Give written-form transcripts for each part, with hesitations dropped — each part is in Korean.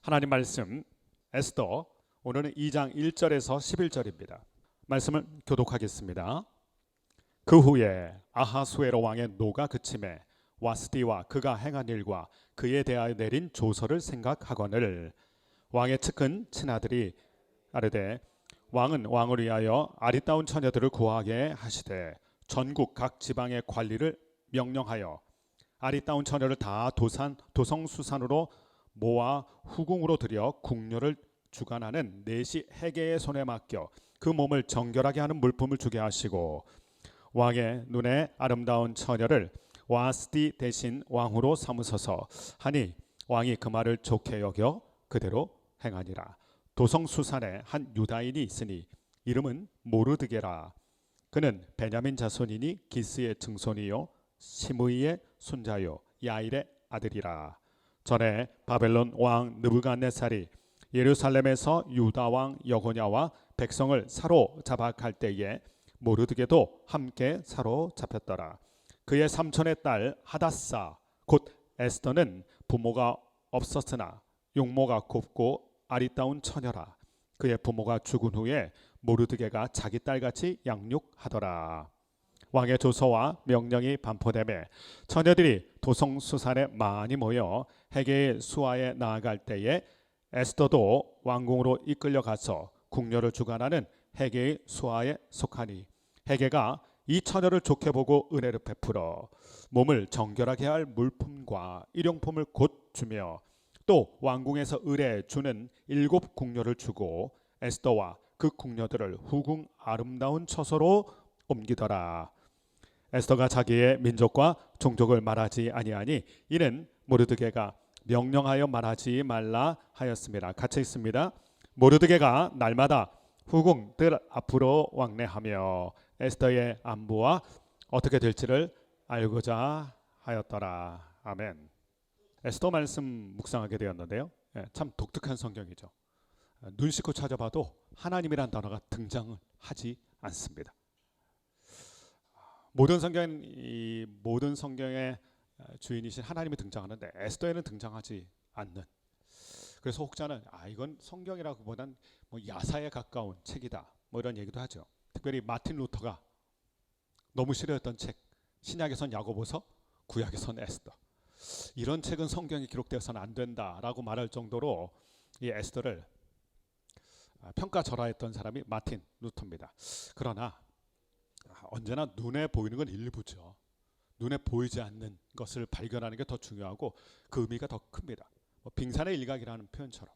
하나님 말씀 에스더 오늘은 2장 1절에서 11절입니다. 말씀을 교독하겠습니다. 그 후에 아하수에로 왕의 노가 그침에 와스디와 그가 행한 일과 그에 대하여 내린 조서를 생각하거늘 왕의 측근 친아들이 아르되 왕은 왕을 위하여 아리따운 처녀들을 구하게 하시되 전국 각 지방의 관리를 명령하여 아리따운 처녀를 다 도성수산으로 모아 후궁으로 들여 궁녀를 주관하는 넷이 헤게의 손에 맡겨 그 몸을 정결하게 하는 물품을 주게 하시고 왕의 눈에 아름다운 처녀를 와스디 대신 왕후로 삼으소서 하니 왕이 그 말을 좋게 여겨 그대로 행하니라. 도성수산에 한 유다인이 있으니 이름은 모르드게라. 그는 베냐민 자손이니 기스의 증손이요 시므이의 손자요 야일의 아들이라. 전에 바벨론 왕 느부갓네살이 예루살렘에서 유다 왕 여고냐와 백성을 사로잡아 갈 때에 모르드게도 함께 사로잡혔더라. 그의 삼촌의 딸 하닷사 곧 에스더는 부모가 없었으나 용모가 곱고 아리따운 처녀라. 그의 부모가 죽은 후에 모르드게가 자기 딸같이 양육하더라. 왕의 조서와 명령이 반포되매 처녀들이 도성수산에 많이 모여 헤게의 수하에 나아갈 때에 에스더도 왕궁으로 이끌려 가서 궁녀를 주관하는 헤게의 수하에 속하니 헤게가 이 처녀를 좋게 보고 은혜를 베풀어 몸을 정결하게 할 물품과 일용품을 곧 주며 또 왕궁에서 의뢰 주는 7 궁녀를 주고 에스더와 그 궁녀들을 후궁 아름다운 처소로 옮기더라. 에스더가 자기의 민족과 종족을 말하지 아니하니 이는 모르드게가 명령하여 말하지 말라 하였습니다. 같이 있습니다. 모르드게가 날마다 후궁들 앞으로 왕래하며 에스더의 안부와 어떻게 될지를 알고자 하였더라. 아멘. 에스더 말씀 묵상하게 되었는데요. 참 독특한 성경이죠. 눈 씻고 찾아봐도 하나님이란 단어가 등장을 하지 않습니다. 모든 성경의 주인이신 하나님이 등장하는데 에스더에는 등장하지 않는. 그래서 혹자는 이건 성경이라기보단 뭐 야사에 가까운 책이다 뭐 이런 얘기도 하죠. 특별히 마틴 루터가 너무 싫어했던 책 신약에선 야고보서, 구약에선 에스더. 이런 책은 성경에 기록되어서는 안 된다라고 말할 정도로 이 에스더를 평가절하했던 사람이 마틴 루터입니다. 그러나 언제나 눈에 보이는 건 일부죠. 눈에 보이지 않는 것을 발견하는 게 더 중요하고 그 의미가 더 큽니다. 빙산의 일각이라는 표현처럼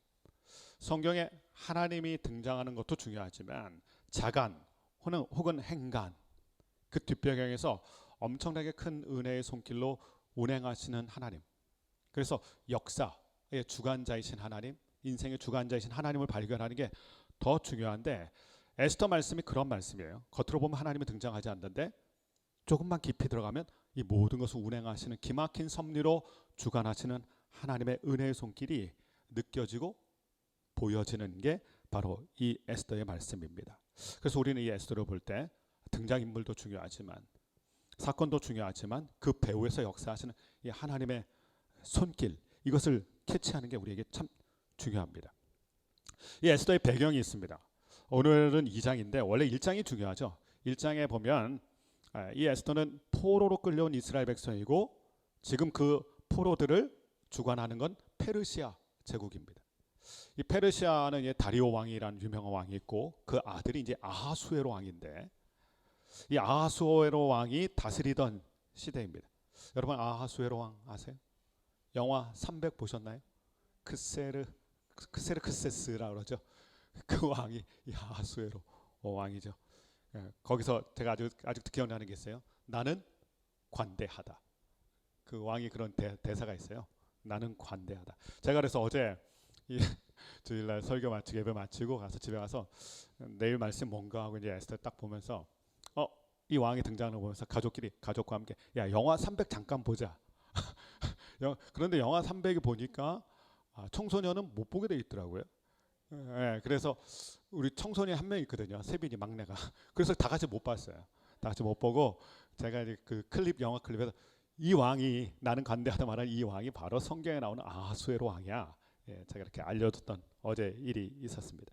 성경에 하나님이 등장하는 것도 중요하지만 자간 혹은 행간 그 뒷배경에서 엄청나게 큰 은혜의 손길로 운행하시는 하나님. 그래서 역사의 주관자이신 하나님, 인생의 주관자이신 하나님을 발견하는 게 더 중요한데 에스더 말씀이 그런 말씀이에요. 겉으로 보면 하나님이 등장하지 않는데 조금만 깊이 들어가면 이 모든 것을 운행하시는 기막힌 섭리로 주관하시는 하나님의 은혜의 손길이 느껴지고 보여지는 게 바로 이 에스더의 말씀입니다. 그래서 우리는 이 에스더를 볼 때 등장인물도 중요하지만 사건도 중요하지만 그 배후에서 역사하시는 이 하나님의 손길 이것을 캐치하는 게 우리에게 참 중요합니다. 이 에스더의 배경이 있습니다. 오늘은 2장인데 원래 1장이 중요하죠. 1장에 보면 이 에스더는 포로로 끌려온 이스라엘 백성이고 지금 그 포로들을 주관하는 건 페르시아 제국입니다. 이 페르시아는 다리오 왕이라는 유명한 왕이 있고 그 아들이 이제 아하수에로 왕인데 이 아하수에로 왕이 다스리던 시대입니다. 여러분 아하수에로 왕 아세요? 영화 300 보셨나요? 크세스라고 그러죠. 그 왕이 이 아하수에로 왕이죠. 거기서 제가 아직도 기억나는 게 있어요. 나는 관대하다. 그 왕이 그런 대사가 있어요. 나는 관대하다. 제가 그래서 어제 주일날 설교 마치고 예배 마치고 가서 집에 가서 내일 말씀 뭔가 하고 이제 에스더 딱 보면서 이 왕이 등장하는 거 보면서 가족과 함께 영화 300 잠깐 보자. 그런데 영화 300이 보니까 청소년은 못 보게 돼 있더라고요. 그래서 우리 청소년 한 명 있거든요. 세빈이 막내가. 그래서 다 같이 못 봤어요. 다 같이 못 보고 제가 이제 그 영화 클립에서 이 왕이 나는 관대하다 말하는 이 왕이 바로 성경에 나오는 아하수에로 왕이야. 제가 이렇게 알려줬던 어제 일이 있었습니다.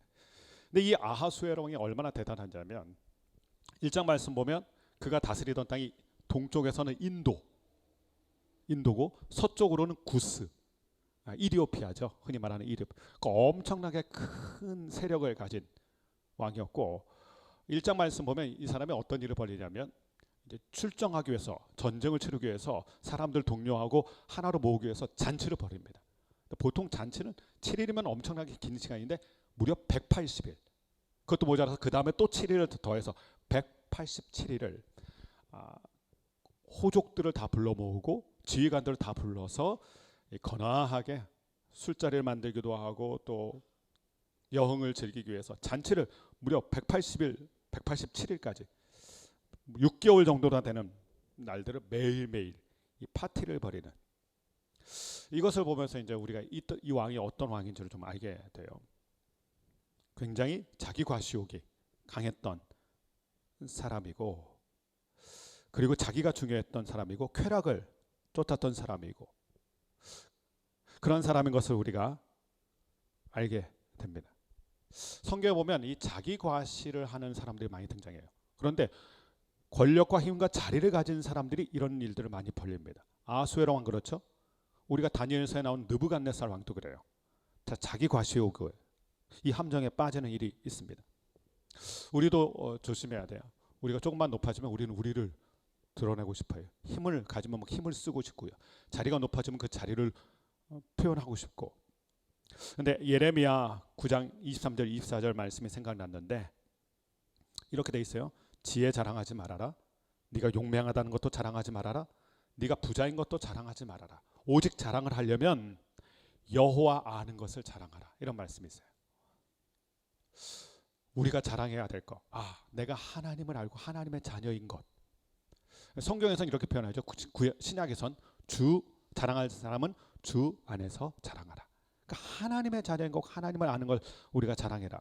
근데 이 아하수에로 왕이 얼마나 대단한지하면 1장 말씀 보면 그가 다스리던 땅이 동쪽에서는 인도고 서쪽으로는 구스, 이디오피아죠. 흔히 말하는 이디오피아. 그러니까 엄청나게 큰 세력을 가진 왕이었고 1장 말씀 보면 이 사람이 어떤 일을 벌이냐면 이제 출정하기 위해서 전쟁을 치르기 위해서 사람들 독려하고 하나로 모으기 위해서 잔치를 벌입니다. 보통 잔치는 7일이면 엄청나게 긴 시간인데 무려 180일. 그것도 모자라서 그 다음에 또 7일을 더해서 187일을 호족들을 다 불러 모으고 지휘관들을 다 불러서 거나하게 술자리를 만들기도 하고 또 여흥을 즐기기 위해서 잔치를 무려 180일, 187일까지 6개월 정도나 되는 날들을 매일매일 이 파티를 벌이는, 이것을 보면서 이제 우리가 이 왕이 어떤 왕인지를 좀 알게 돼요. 굉장히 자기 과시욕이 강했던 사람이고, 그리고 자기가 중요했던 사람이고, 쾌락을 쫓았던 사람이고, 그런 사람인 것을 우리가 알게 됩니다. 성경에 보면 이 자기 과시를 하는 사람들이 많이 등장해요. 그런데 권력과 힘과 자리를 가진 사람들이 이런 일들을 많이 벌립니다. 아하수에로 왕 그렇죠? 우리가 다니엘서에 나온 느부갓네살 왕도 그래요. 자기 과시욕, 이 함정에 빠지는 일이 있습니다. 우리도 조심해야 돼요. 우리가 조금만 높아지면 우리는 우리를 드러내고 싶어요. 힘을 가지면 막 힘을 쓰고 싶고요. 자리가 높아지면 그 자리를 표현하고 싶고. 근데 예레미야 9장 23절 24절 말씀이 생각났는데 이렇게 돼 있어요. 지혜 자랑하지 말아라. 네가 용맹하다는 것도 자랑하지 말아라. 네가 부자인 것도 자랑하지 말아라. 오직 자랑을 하려면 여호와 아는 것을 자랑하라. 이런 말씀이 있어요. 우리가 자랑해야 될 것. 내가 하나님을 알고 하나님의 자녀인 것. 성경에서는 이렇게 표현하죠. 신약에선 자랑할 사람은 주 안에서 자랑하라. 그러니까 하나님의 자녀인 것, 하나님을 아는 걸 우리가 자랑해라.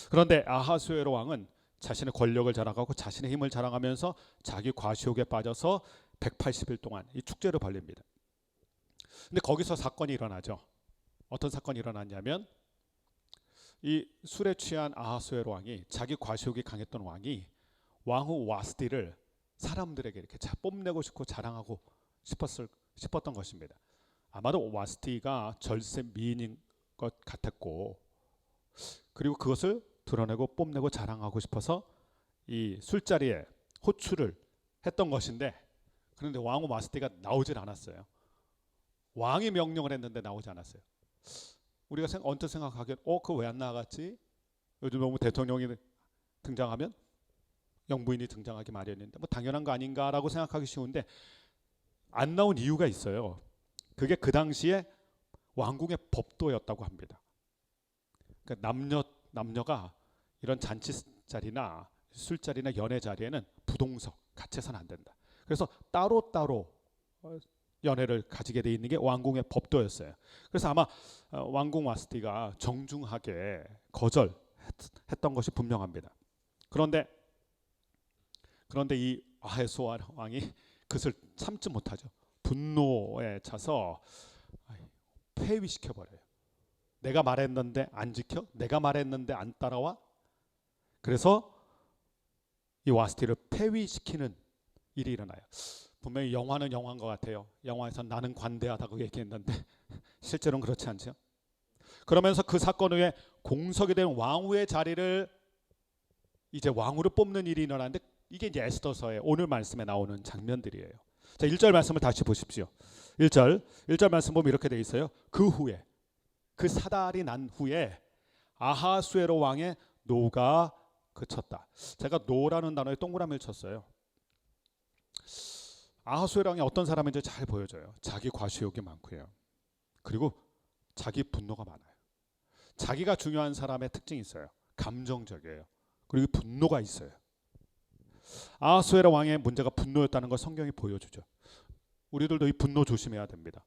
그런데 아하수에로 왕은 자신의 권력을 자랑하고 자신의 힘을 자랑하면서 자기 과시욕에 빠져서 180일 동안 이 축제를 벌립니다. 근데 거기서 사건이 일어나죠. 어떤 사건이 일어났냐면 이 술에 취한 아하수에로 왕이, 자기 과시욕이 강했던 왕이 왕후 와스디를 사람들에게 이렇게 뽐내고 싶고 자랑하고 싶었던 것입니다. 아마도 와스티가 절세 미인인 것 같았고, 그리고 그것을 드러내고 뽐내고 자랑하고 싶어서 이 술자리에 호출을 했던 것인데, 그런데 왕후 와스티가 나오질 않았어요. 왕이 명령을 했는데 나오지 않았어요. 우리가 언뜻 생각하기엔 그거 왜 안 나갔지? 요즘 너무 대통령이 등장하면 영부인이 등장하기 마련인데 뭐 당연한 거 아닌가라고 생각하기 쉬운데 안 나온 이유가 있어요. 그게 그 당시에 왕궁의 법도였다고 합니다. 그러니까 남녀가 이런 잔치 자리나 술자리나 연애 자리에는 부동석 같이 해서는 안 된다. 그래서 따로따로 연애를 가지게 돼 있는 게 왕궁의 법도였어요. 그래서 아마 왕궁 와스티가 정중하게 거절했던 것이 분명합니다. 그런데 이 아하수에로 왕이 그것을 참지 못하죠. 분노에 차서 폐위시켜버려요. 내가 말했는데 안 지켜? 내가 말했는데 안 따라와? 그래서 이 와스티를 폐위시키는 일이 일어나요. 분명히 영화는 영화인 것 같아요. 영화에서 나는 관대하다고 얘기했는데 실제로는 그렇지 않죠. 그러면서 그 사건 후에 공석이 된 왕후의 자리를 이제 왕후를 뽑는 일이 일어나는데 이게 이제 에스더서의 오늘 말씀에 나오는 장면들이에요. 자, 1절 말씀을 다시 보십시오. 1절 말씀 보면 이렇게 돼 있어요. 그 후에, 그 사달이 난 후에 아하수에로 왕의 노가 그쳤다. 제가 노라는 단어에 동그라미를 쳤어요. 아하수에로 왕이 어떤 사람인지 잘 보여줘요. 자기 과시욕이 많고요. 그리고 자기 분노가 많아요. 자기가 중요한 사람의 특징이 있어요. 감정적이에요. 그리고 분노가 있어요. 아하수에로 왕의 문제가 분노였다는 걸 성경이 보여주죠. 우리들도 이 분노 조심해야 됩니다.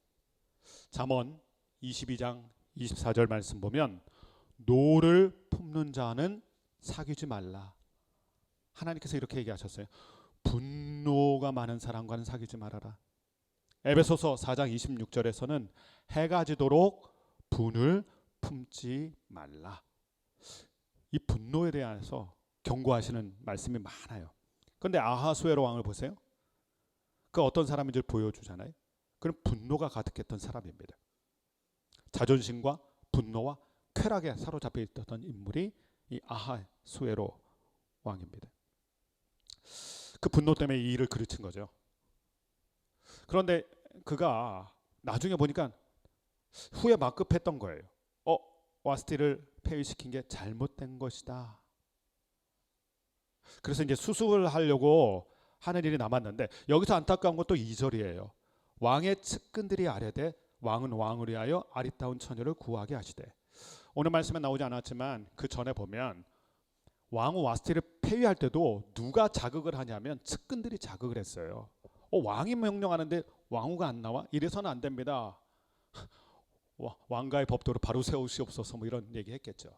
잠언 22장 24절 말씀 보면 노를 품는 자는 사귀지 말라. 하나님께서 이렇게 얘기하셨어요. 분노가 많은 사람과는 사귀지 말아라. 에베소서 4장 26절에서는 해가 지도록 분을 품지 말라. 이 분노에 대해서 경고하시는 말씀이 많아요. 그런데 아하수에로 왕을 보세요. 그 어떤 사람인지 보여주잖아요. 그는 분노가 가득했던 사람입니다. 자존심과 분노와 쾌락에 사로잡혀 있던 인물이 이 아하수에로 왕입니다. 그 분노 때문에 이 일을 그르친 거죠. 그런데 그가 나중에 보니까 후에 막급했던 거예요. 와스티를 폐위시킨 게 잘못된 것이다. 그래서 이제 수습을 하려고 하는 일이 남았는데 여기서 안타까운 것도 2절이에요. 왕의 측근들이 아뢰되 왕은 왕을 위하여 아리따운 처녀를 구하게 하시되. 오늘 말씀에 나오지 않았지만 그 전에 보면 왕후 와스티를 폐위할 때도 누가 자극을 하냐면 측근들이 자극을 했어요. 왕이 명령하는데 왕후가 안 나와? 이래서는 안 됩니다. 왕가의 법도를 바로 세우시옵소서 뭐 이런 얘기 했겠죠.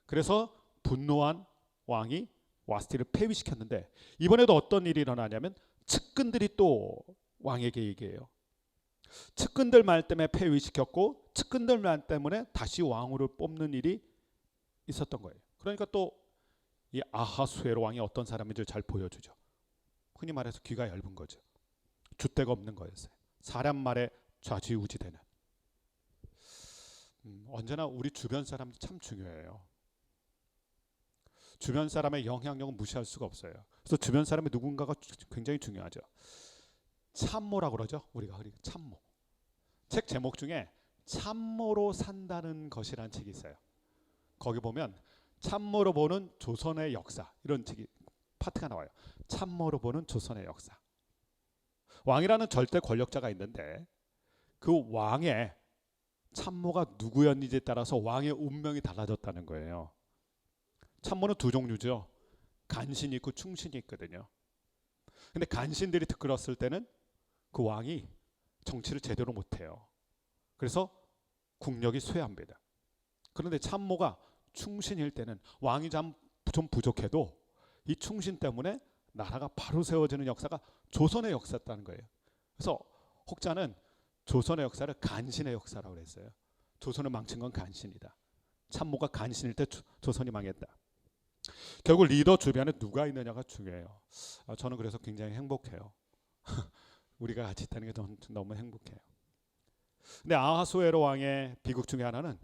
그래서 분노한 왕이 와스티를 폐위시켰는데 이번에도 어떤 일이 일어나냐면 측근들이 또 왕에게 얘기해요. 측근들 말 때문에 폐위시켰고 측근들 말 때문에 다시 왕후를 뽑는 일이 있었던 거예요. 그러니까 또 이 아하수에로 왕이 어떤 사람인지 잘 보여주죠. 흔히 말해서 귀가 얇은 거죠. 줏대가 없는 거였어요. 사람 말에 좌지우지되는. 언제나 우리 주변 사람도 참 중요해요. 주변 사람의 영향력은 무시할 수가 없어요. 그래서 주변 사람의 누군가가 굉장히 중요하죠. 참모라고 그러죠. 우리가 참모. 책 제목 중에 참모로 산다는 것이라는 책이 있어요. 거기 보면 참모로 보는 조선의 역사 이런 책이 파트가 나와요. 참모로 보는 조선의 역사. 왕이라는 절대 권력자가 있는데 그 왕의 참모가 누구였는지에 따라서 왕의 운명이 달라졌다는 거예요. 참모는 두 종류죠. 간신이 있고 충신이 있거든요. 근데 간신들이 들었을 때는 그 왕이 정치를 제대로 못해요. 그래서 국력이 쇠합니다. 그런데 참모가 충신일 때는 왕이 좀 부족해도 이 충신 때문에 나라가 바로 세워지는 역사가 조선의 역사였다는 거예요. 그래서 혹자는 조선의 역사를 간신의 역사라고 그랬어요. 조선을 망친 건 간신이다. 참모가 간신일 때 조선이 망했다. 결국 리더 주변에 누가 있느냐가 중요해요. 저는 그래서 굉장히 행복해요. 우리가 같이 있다는 게 저는 너무 행복해요. 근데 아하수에로 왕의 비극 중에 하나는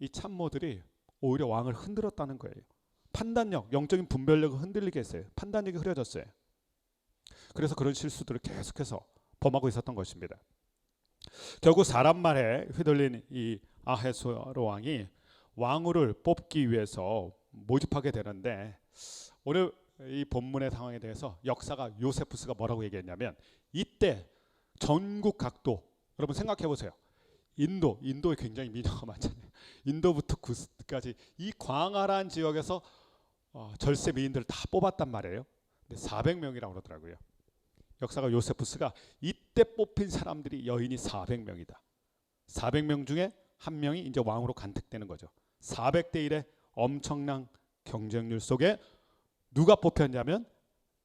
이 참모들이 오히려 왕을 흔들었다는 거예요. 판단력, 영적인 분별력을 흔들리게 했어요. 판단력이 흐려졌어요. 그래서 그런 실수들을 계속해서 범하고 있었던 것입니다. 결국 사람 말에 휘둘린 이 아하수에로 왕이 왕후를 뽑기 위해서 모집하게 되는데 오늘 이 본문의 상황에 대해서 역사가 요세푸스가 뭐라고 얘기했냐면 이때 전국 각도 여러분 생각해 보세요. 인도에 굉장히 민요가 많잖아요. 인도부터 구스까지 이 광활한 지역에서 절세 미인들을 다 뽑았단 말이에요. 근데 400명이라고 그러더라고요. 역사가 요세푸스가 이때 뽑힌 사람들이 여인이 400명이다. 400명 중에 한 명이 이제 왕으로 간택되는 거죠. 400대 1의 엄청난 경쟁률 속에 누가 뽑혔냐면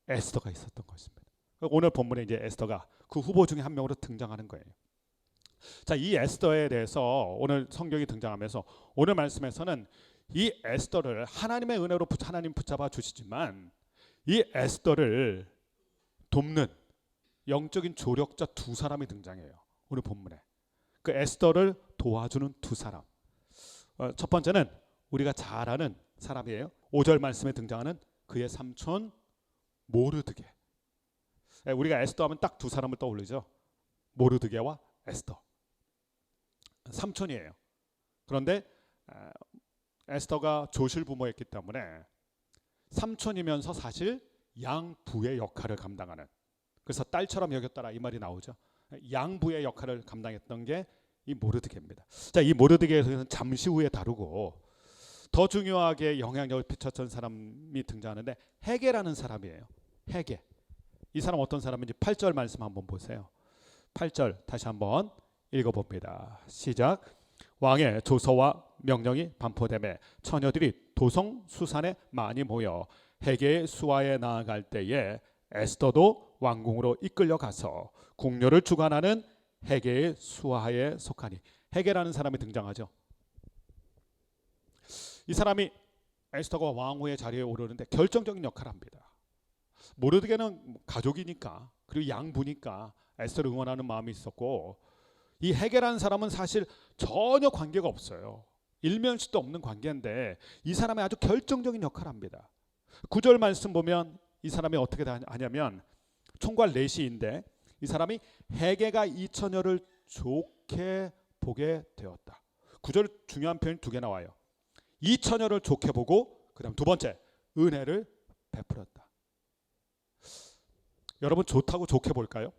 에스더가 있었던 것입니다. 오늘 본문에 이제 에스더가 그 후보 중에 한 명으로 등장하는 거예요. 자, 이 에스더에 대해서 오늘 성경이 등장하면서 오늘 말씀에서는 이 에스더를 하나님의 은혜로 하나님 붙잡아 주시지만 이 에스더를 돕는 영적인 조력자 두 사람이 등장해요. 오늘 본문에 그 에스더를 도와주는 두 사람. 첫 번째는 우리가 잘 아는 사람이에요. 5절 말씀에 등장하는 그의 삼촌 모르드게. 우리가 에스더 하면 딱 두 사람을 떠올리죠. 모르드게와 에스더. 삼촌이에요. 그런데 에스더가 조실 부모였기 때문에 삼촌이면서 사실 양부의 역할을 감당하는, 그래서 딸처럼 여겼다라 이 말이 나오죠. 양부의 역할을 감당했던 게 이 모르드게입니다. 자, 이 모르드게에 대해서는 잠시 후에 다루고 더 중요하게 영향력을 끼쳤던 사람이 등장하는데 헤게라는 사람이에요. 헤게. 이 사람 어떤 사람인지 8절 말씀 한번 보세요. 8절 다시 한번 읽어봅니다. 시작. 왕의 조서와 명령이 반포되매 처녀들이 도성 수산에 많이 모여 헤게의 수하에 나아갈 때에 에스더도 왕궁으로 이끌려 가서 궁녀를 주관하는 헤게의 수하에 속하니. 헤게라는 사람이 등장하죠. 이 사람이 에스더가 왕후의 자리에 오르는데 결정적인 역할을 합니다. 모르드게는 가족이니까 그리고 양부니까 에스더를 응원하는 마음이 있었고, 이 헤게라는 사람은 사실 전혀 관계가 없어요. 일면식도 없는 관계인데 이 사람이 아주 결정적인 역할을 합니다. 9절 말씀 보면 이 사람이 어떻게 하냐면 총괄 내시인데 이 사람이 헤게가 이 처녀를 좋게 보게 되었다. 9절 중요한 표현이 두 개 나와요. 이 처녀를 좋게 보고, 그 다음 두 번째, 은혜를 베풀었다. 여러분, 좋다고 좋게 볼까요?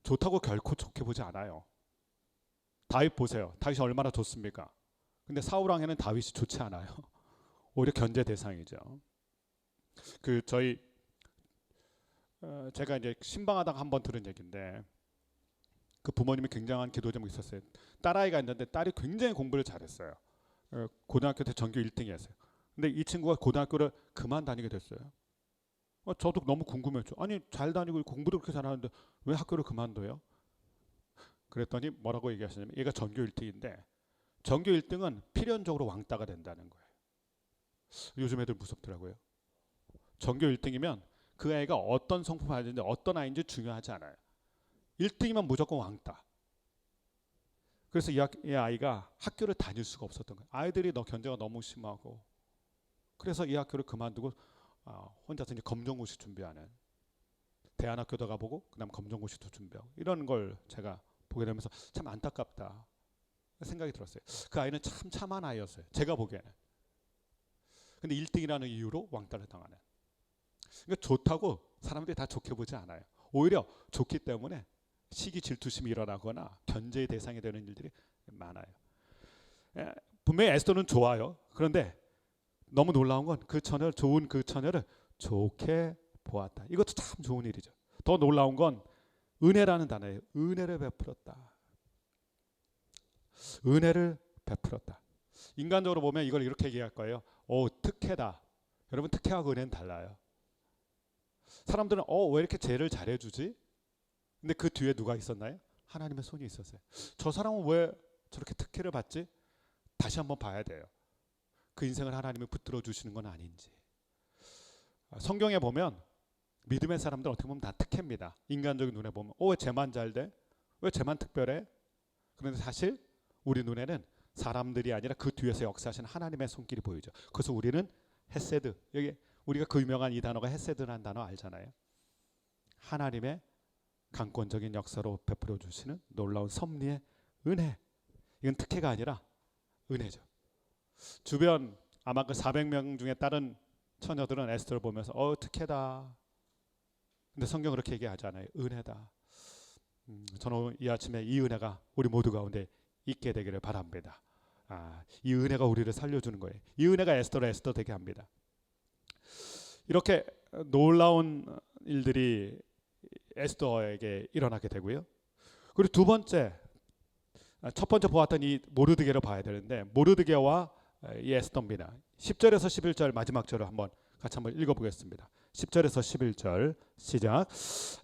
좋다고 결코 좋게 보지 않아요. 다윗 보세요. 다윗이 얼마나 좋습니까? 근데 사울왕에는 다윗이 좋지 않아요. 오히려 견제 대상이죠. 제가 이제 신방하다가 한번 들은 얘기인데, 그 부모님이 굉장한 기도 제목이 있었어요. 딸아이가 있는데 딸이 굉장히 공부를 잘했어요. 고등학교 때 전교 1등이었어요. 근데 이 친구가 고등학교를 그만 다니게 됐어요. 저도 너무 궁금했죠. 아니, 잘 다니고 공부도 그렇게 잘하는데 왜 학교를 그만둬요? 그랬더니 뭐라고 얘기하시냐면, 얘가 전교 1등인데 전교 1등은 필연적으로 왕따가 된다는 거예요. 요즘 애들 무섭더라고요. 전교 1등이면 그 애가 어떤 성품을 가지는지 어떤 아이인지 중요하지 않아요. 1등이면 무조건 왕따. 그래서 이 아이가 학교를 다닐 수가 없었던 거예요. 아이들이 견제가 너무 심하고, 그래서 이 학교를 그만두고 혼자서 이제 검정고시 준비하는, 대안학교도 가보고 그다음 검정고시도 준비하고, 이런 걸 제가 보게 되면서 참 안타깝다 생각이 들었어요. 그 아이는 참 참한 아이였어요, 제가 보기에는. 근데 1등이라는 이유로 왕따를 당하는. 그러니까 좋다고 사람들이 다 좋게 보지 않아요. 오히려 좋기 때문에 시기 질투심이 일어나거나 견제의 대상이 되는 일들이 많아요. 분명히 에스더는 좋아요. 그런데 너무 놀라운 건 좋은 그 처녀를 좋게 보았다. 이것도 참 좋은 일이죠. 더 놀라운 건 은혜라는 단어예요. 은혜를 베풀었다. 은혜를 베풀었다. 인간적으로 보면 이걸 이렇게 얘기할 거예요. 특혜다. 여러분, 특혜하고 은혜는 달라요. 사람들은 왜 이렇게 죄를 잘해주지? 근데 그 뒤에 누가 있었나요? 하나님의 손이 있었어요. 저 사람은 왜 저렇게 특혜를 받지? 다시 한번 봐야 돼요. 그 인생을 하나님이 붙들어 주시는 건 아닌지. 성경에 보면 믿음의 사람들 어떻게 보면 다 특혜입니다. 인간적인 눈에 보면 왜 쟤만 잘 돼? 왜 쟤만 특별해? 그런데 사실 우리 눈에는 사람들이 아니라 그 뒤에서 역사하시는 하나님의 손길이 보이죠. 그래서 우리는 헤세드, 여기 우리가 그 유명한 이 단어가 헤세드라는 단어 알잖아요. 하나님의 강권적인 역사로 베풀어 주시는 놀라운 섭리의 은혜. 이건 특혜가 아니라 은혜죠. 주변 아마 그 400명 중에 다른 처녀들은 에스더를 보면서 특혜다. 근데 성경 그렇게 얘기하지 않아요. 은혜다. 저는 이 아침에 이 은혜가 우리 모두 가운데 있게 되기를 바랍니다. 이 은혜가 우리를 살려주는 거예요. 이 은혜가 에스더를 에스더 되게 합니다. 이렇게 놀라운 일들이 에스더에게 일어나게 되고요. 그리고 두 번째, 첫 번째 보았던 이 모르드게를 봐야 되는데, 모르드게와 이 에스더입니다. 10절에서 11절 마지막 절을 같이 한번 읽어보겠습니다. 10절에서 11절 시작.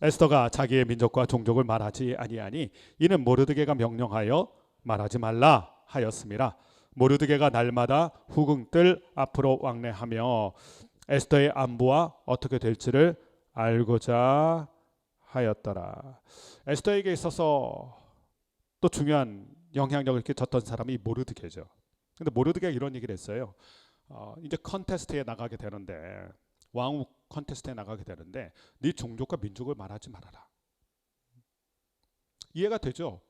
에스더가 자기의 민족과 종족을 말하지 아니하니 이는 모르드게가 명령하여 말하지 말라 하였습니다. 모르드게가 날마다 후궁들 앞으로 왕래하며 에스더의 안부와 어떻게 될지를 알고자 하였더라. 에스더에게 있어서 또 중요한 영향력을 끼쳤던 사람이 모르드게죠. 근데 모르드게가 이런 얘기를 했어요. 이제 컨테스트에 나가게 되는데, 왕후 컨테스트에 나가게 되는데 네 종족과 민족을 말하지 말아라. 이해가 되죠?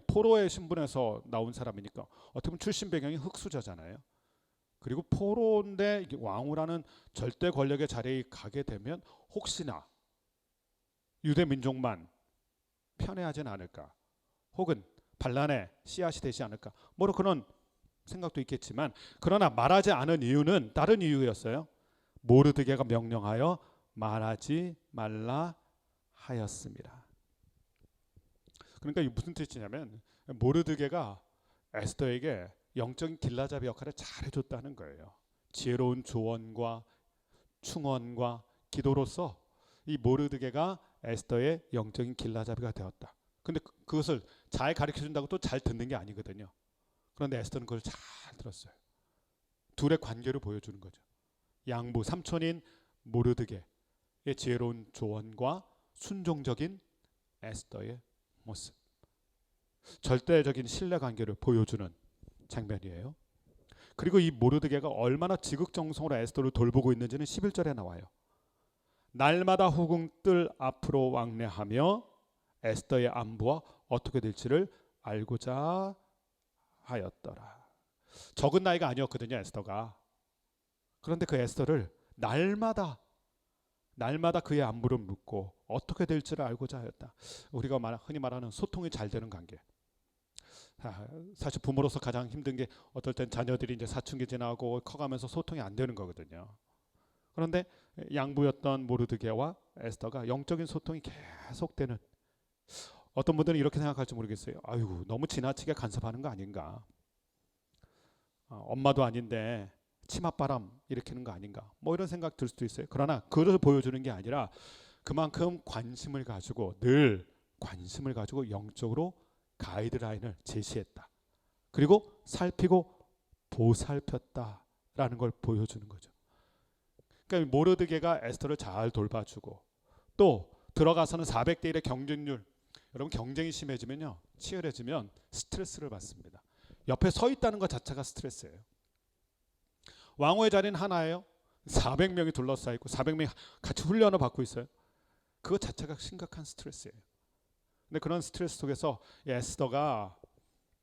포로의 신분에서 나온 사람이니까 어떻게 보면 출신 배경이 흑수저잖아요. 그리고 포로인데 왕후라는 절대 권력의 자리에 가게 되면 혹시나 유대 민족만 편애하진 않을까, 혹은 반란의 씨앗이 되지 않을까, 그런 생각도 있겠지만, 그러나 말하지 않은 이유는 다른 이유였어요. 모르드게가 명령하여 말하지 말라 하였습니다. 그러니까 이게 무슨 뜻이냐면, 모르드게가 에스더에게 영적인 길라잡이 역할을 잘 해줬다는 거예요. 지혜로운 조언과 충언과 기도로서 이 모르드게가 에스더의 영적인 길라잡이가 되었다. 근데 그것을 잘 가르쳐준다고 또 잘 듣는 게 아니거든요. 그런데 에스더는 그걸 잘 들었어요. 둘의 관계를 보여주는 거죠. 양부 삼촌인 모르드게의 지혜로운 조언과 순종적인 에스더의 모습, 절대적인 신뢰 관계를 보여주는 장면이에요. 그리고 이 모르드게가 얼마나 지극정성으로 에스더를 돌보고 있는지는 11절에 나와요. 날마다 후궁들 앞으로 왕래하며 에스더의 안부와 어떻게 될지를 알고자 하였더라. 적은 나이가 아니었거든요, 에스더가. 그런데 그 에스더를 날마다 그의 안부를 묻고 어떻게 될지를 알고자 하였다. 우리가 흔히 말하는 소통이 잘 되는 관계. 사실 부모로서 가장 힘든 게 어떨 땐 자녀들이 이제 사춘기 지나고 커가면서 소통이 안 되는 거거든요. 그런데 양부였던 모르드게와 에스더가 영적인 소통이 계속되는, 어떤 분들은 이렇게 생각할지 모르겠어요. 아이고, 너무 지나치게 간섭하는 거 아닌가, 엄마도 아닌데 치맛바람 일으키는 거 아닌가, 뭐 이런 생각 들 수도 있어요. 그러나 그것을 보여주는 게 아니라 그만큼 관심을 가지고, 늘 관심을 가지고 영적으로 가이드라인을 제시했다. 그리고 살피고 보살폈다라는 걸 보여주는 거죠. 그러니까 모르드게가 에스더를 잘 돌봐주고, 또 들어가서는 400대 1의 경쟁률, 여러분 경쟁이 심해지면요, 치열해지면 스트레스를 받습니다. 옆에 서 있다는 것 자체가 스트레스예요. 왕후의 자리는 하나예요. 400명이 둘러싸여 있고 400명이 같이 훈련을 받고 있어요. 그것 자체가 심각한 스트레스예요. 근데 그런 스트레스 속에서 에스더가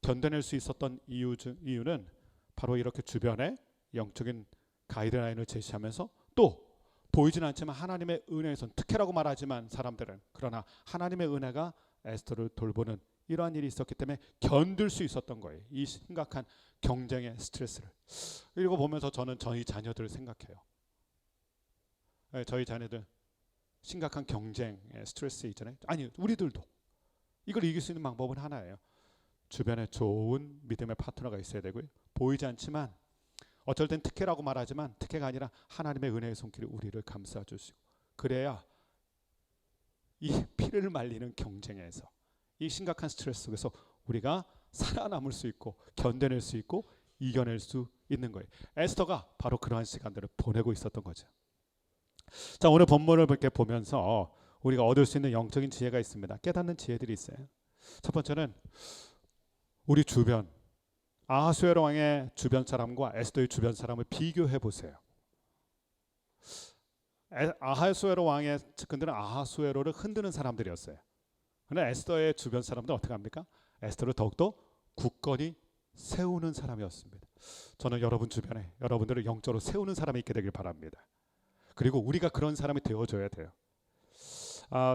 견뎌낼 수 있었던 이유는 바로 이렇게 주변에 영적인 가이드라인을 제시하면서, 또 보이진 않지만 하나님의 은혜에선, 특혜라고 말하지만 사람들은, 그러나 하나님의 은혜가 에스더를 돌보는 이러한 일이 있었기 때문에 견딜 수 있었던 거예요. 이 심각한 경쟁의 스트레스를. 이거 보면서 저는 저희 자녀들을 생각해요. 저희 자녀들 심각한 경쟁의 스트레스 있잖아요. 아니, 우리들도 이걸 이길 수 있는 방법은 하나예요. 주변에 좋은 믿음의 파트너가 있어야 되고요. 보이지 않지만, 어쩔 땐 특혜라고 말하지만 특혜가 아니라 하나님의 은혜의 손길이 우리를 감싸 주시고, 그래야 이 피를 말리는 경쟁에서, 이 심각한 스트레스 속에서 우리가 살아남을 수 있고 견뎌낼 수 있고 이겨낼 수 있는 거예요. 에스더가 바로 그러한 시간들을 보내고 있었던 거죠. 자, 오늘 본문을 이렇게 보면서 우리가 얻을 수 있는 영적인 지혜가 있습니다. 깨닫는 지혜들이 있어요. 첫 번째는 우리 주변, 아하수에로 왕의 주변 사람과 에스더의 주변 사람을 비교해 보세요. 아하수에로 왕의 측근들은 아하수에로를 흔드는 사람들이었어요. 그런데 에스더의 주변 사람들은 어떻게 합니까? 에스더를 더욱더 굳건히 세우는 사람이었습니다. 저는 여러분 주변에 여러분들을 영적으로 세우는 사람이 있게 되길 바랍니다. 그리고 우리가 그런 사람이 되어줘야 돼요.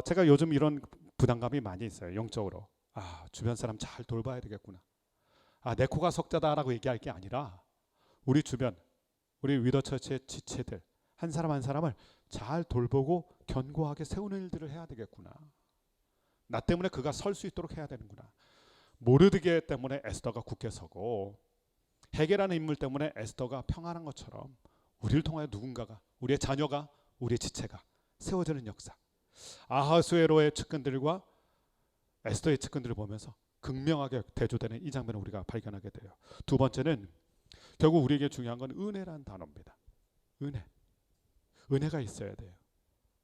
제가 요즘 이런 부담감이 많이 있어요. 영적으로. 주변 사람 잘 돌봐야 되겠구나. 내 코가 석자다라고 얘기할 게 아니라, 우리 주변, 우리 위더처치의 지체들 한 사람 한 사람을 잘 돌보고 견고하게 세우는 일들을 해야 되겠구나. 나 때문에 그가 설 수 있도록 해야 되는구나. 모르드게 때문에 에스더가 굳게 서고, 헤게라는 인물 때문에 에스더가 평안한 것처럼 우리를 통하여 누군가가, 우리의 자녀가, 우리의 지체가 세워지는 역사. 아하수에로의 측근들과 에스더의 측근들을 보면서 극명하게 대조되는 이 장면을 우리가 발견하게 돼요. 두 번째는 결국 우리에게 중요한 건 은혜라는 단어입니다. 은혜가 있어야 돼요.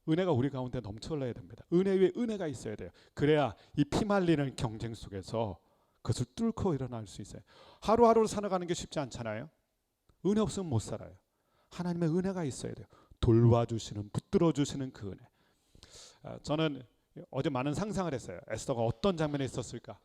은혜가 우리 가운데 넘쳐 흘러야 됩니다. 은혜 위에 은혜가 있어야 돼요. 그래야 이 피말리는 경쟁 속에서 그것을 뚫고 일어날 수 있어요. 하루하루를 살아가는 게 쉽지 않잖아요. 은혜 없으면 못 살아요. 하나님의 은혜가 있어야 돼요. 돌봐주시는, 붙들어주시는 그 은혜. 저는 어제 많은 상상을 했어요. 에스더가 어떤 장면에 있었을까.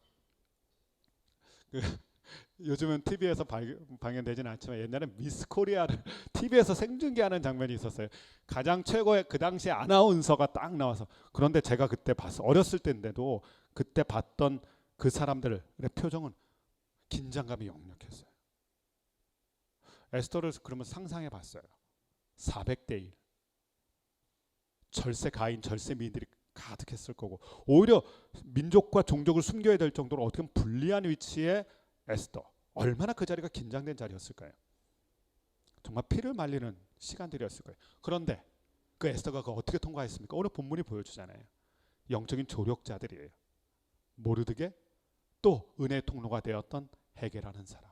요즘은 TV에서 방영되지는 않지만 옛날엔 미스 코리아를 TV에서 생중계하는 장면이 있었어요. 가장 최고의 그 당시 아나운서가 딱 나와서. 그런데 제가 그때 봤어. 어렸을 때인데도 그때 봤던 그 사람들의 표정은 긴장감이 역력했어요. 에스더를 그러면 상상해 봤어요. 400대 1. 절세 가인, 절세 미인들이 가득했을 거고, 오히려 민족과 종족을 숨겨야 될 정도로 어떻게 보면 불리한 위치에 에스더, 얼마나 그 자리가 긴장된 자리였을까요? 정말 피를 말리는 시간들이었을 거예요. 그런데 그 에스더가 그걸 어떻게 통과했습니까? 오늘 본문이 보여주잖아요. 영적인 조력자들이에요. 모르드게, 또 은혜의 통로가 되었던 헤게라는 사람.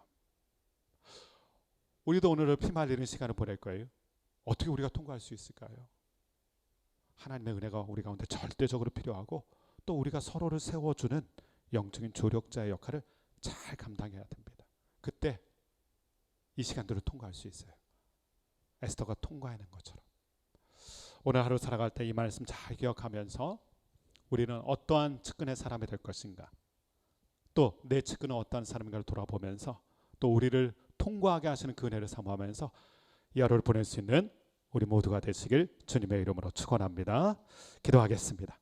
우리도 오늘을 피말리는 시간을 보낼 거예요. 어떻게 우리가 통과할 수 있을까요? 하나님의 은혜가 우리 가운데 절대적으로 필요하고 또 우리가 서로를 세워주는 영적인 조력자의 역할을 잘 감당해야 됩니다. 그때 이 시간들을 통과할 수 있어요. 에스더가 통과하는 것처럼. 오늘 하루 살아갈 때 이 말씀 잘 기억하면서 우리는 어떠한 측근의 사람이 될 것인가, 또 내 측근은 어떠한 사람인가를 돌아보면서 또 우리를 통과하게 하시는 그 은혜를 사모하면서 이 하루를 보낼 수 있는 우리 모두가 되시길 주님의 이름으로 축원합니다. 기도하겠습니다.